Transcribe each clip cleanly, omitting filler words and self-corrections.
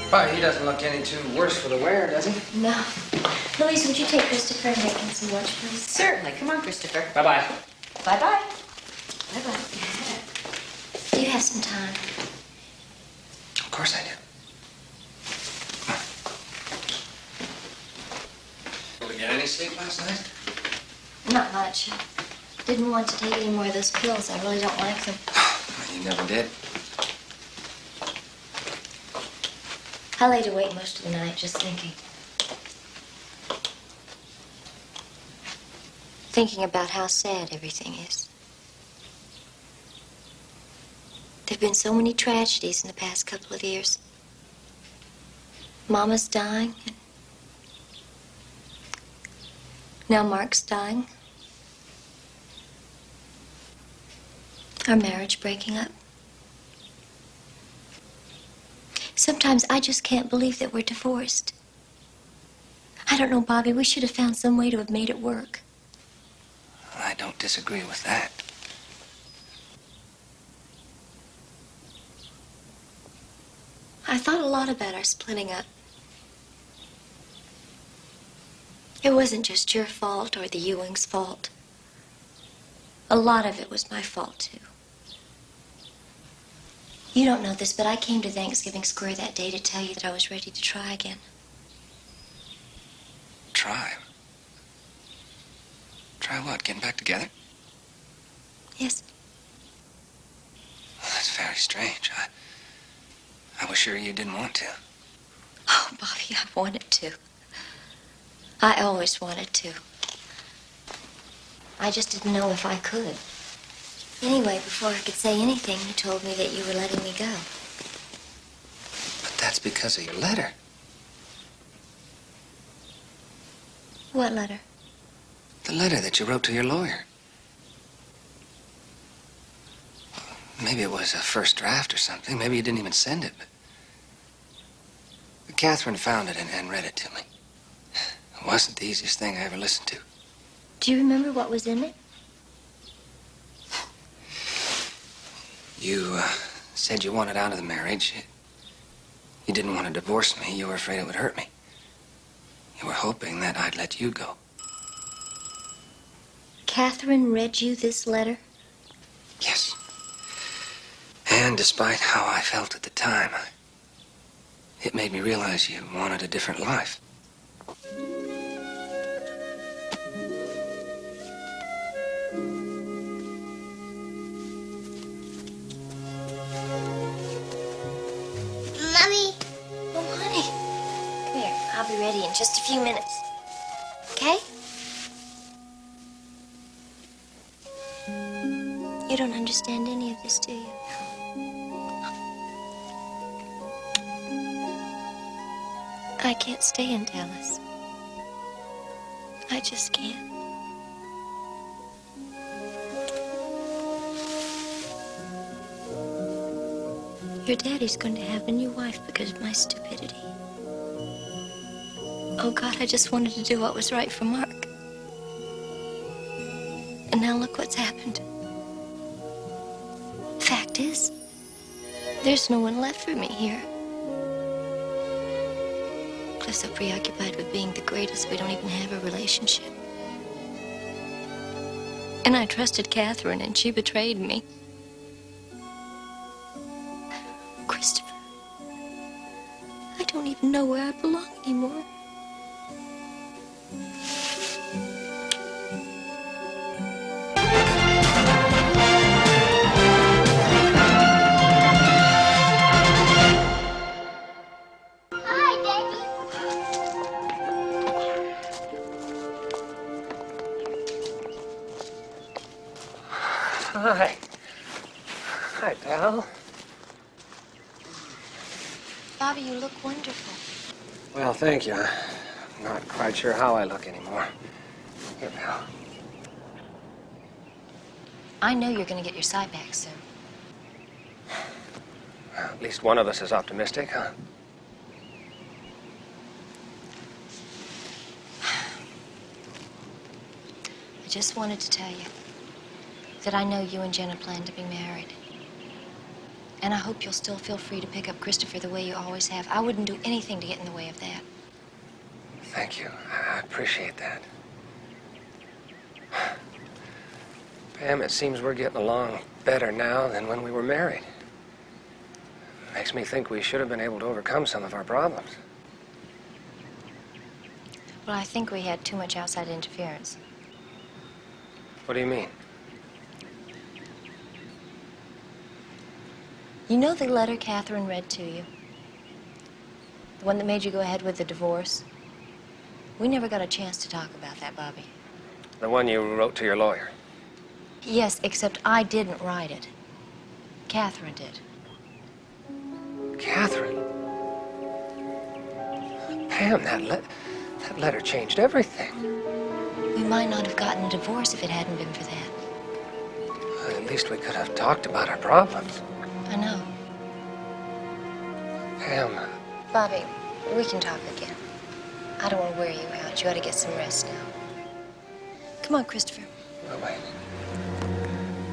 But he doesn't look any too worse for the wear, does he? No. Louise, would you take Christopher and make him some lunch, please? Certainly. Come on, Christopher. Bye-bye. Bye-bye. Bye-bye. Do you have some time? Of course I do. Come on. Did we get any sleep last night? Not much. Didn't want to take any more of those pills. I really don't like them. You never did. I laid awake most of the night just thinking. Thinking about how sad everything is. There've been so many tragedies in the past couple of years. Mama's dying. And now Mark's dying. Our marriage breaking up. Sometimes I just can't believe that we're divorced. I don't know, Bobby. We should have found some way to have made it work. I don't disagree with that. I thought a lot about our splitting up. It wasn't just your fault or the Ewing's fault. A lot of it was my fault, too. You don't know this, but I came to Thanksgiving Square that day to tell you that I was ready to try again. Try? Try what? Getting back together? Yes. Well, that's very strange. I was sure you didn't want to. Oh, Bobby, I wanted to. I always wanted to. I just didn't know if I could. Anyway, before I could say anything, you told me that you were letting me go. But that's because of your letter. What letter? The letter that you wrote to your lawyer. Maybe it was a first draft or something. Maybe you didn't even send it. But Catherine found it and read it to me. It wasn't the easiest thing I ever listened to. Do you remember what was in it? You said you wanted out of the marriage. You didn't want to divorce me. You were afraid it would hurt me. You were hoping that I'd let you go. Catherine read you this letter? Yes. And despite how I felt at the time, it made me realize you wanted a different life. Mommy. Oh, honey. Come here. I'll be ready in just a few minutes. Okay? You don't understand any of this, do you? I can't stay in Dallas. I just can't. Your daddy's going to have a new wife because of my stupidity. Oh, God, I just wanted to do what was right for Mark. And now look what's happened. Fact is, there's no one left for me here. Cliff's so preoccupied with being the greatest, we don't even have a relationship. And I trusted Catherine, and she betrayed me. Christopher, I don't even know where I belong anymore. Hi. Hi, pal. Bobby, you look wonderful. Well, thank you. I'm not quite sure how I look anymore. Here, pal. I know you're going to get your sight back soon. Well, at least one of us is optimistic, huh? I just wanted to tell you that I know you and Jenna plan to be married. And I hope you'll still feel free to pick up Christopher the way you always have. I wouldn't do anything to get in the way of that. Thank you. I appreciate that. Pam, it seems we're getting along better now than when we were married. Makes me think we should have been able to overcome some of our problems. Well, I think we had too much outside interference. What do you mean? You know the letter Catherine read to you? The one that made you go ahead with the divorce? We never got a chance to talk about that, Bobby. The one you wrote to your lawyer? Yes, except I didn't write it. Catherine did. Catherine? Pam, that letter changed everything. We might not have gotten a divorce if it hadn't been for that. At least we could have talked about our problems. I know. Pam. Bobby, we can talk again. I don't want to wear you out. You ought to get some rest now. Come on, Christopher. Oh, wait.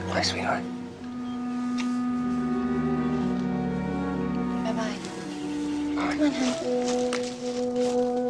Bye, sweetheart. Bye-bye. Bye. Come on, honey.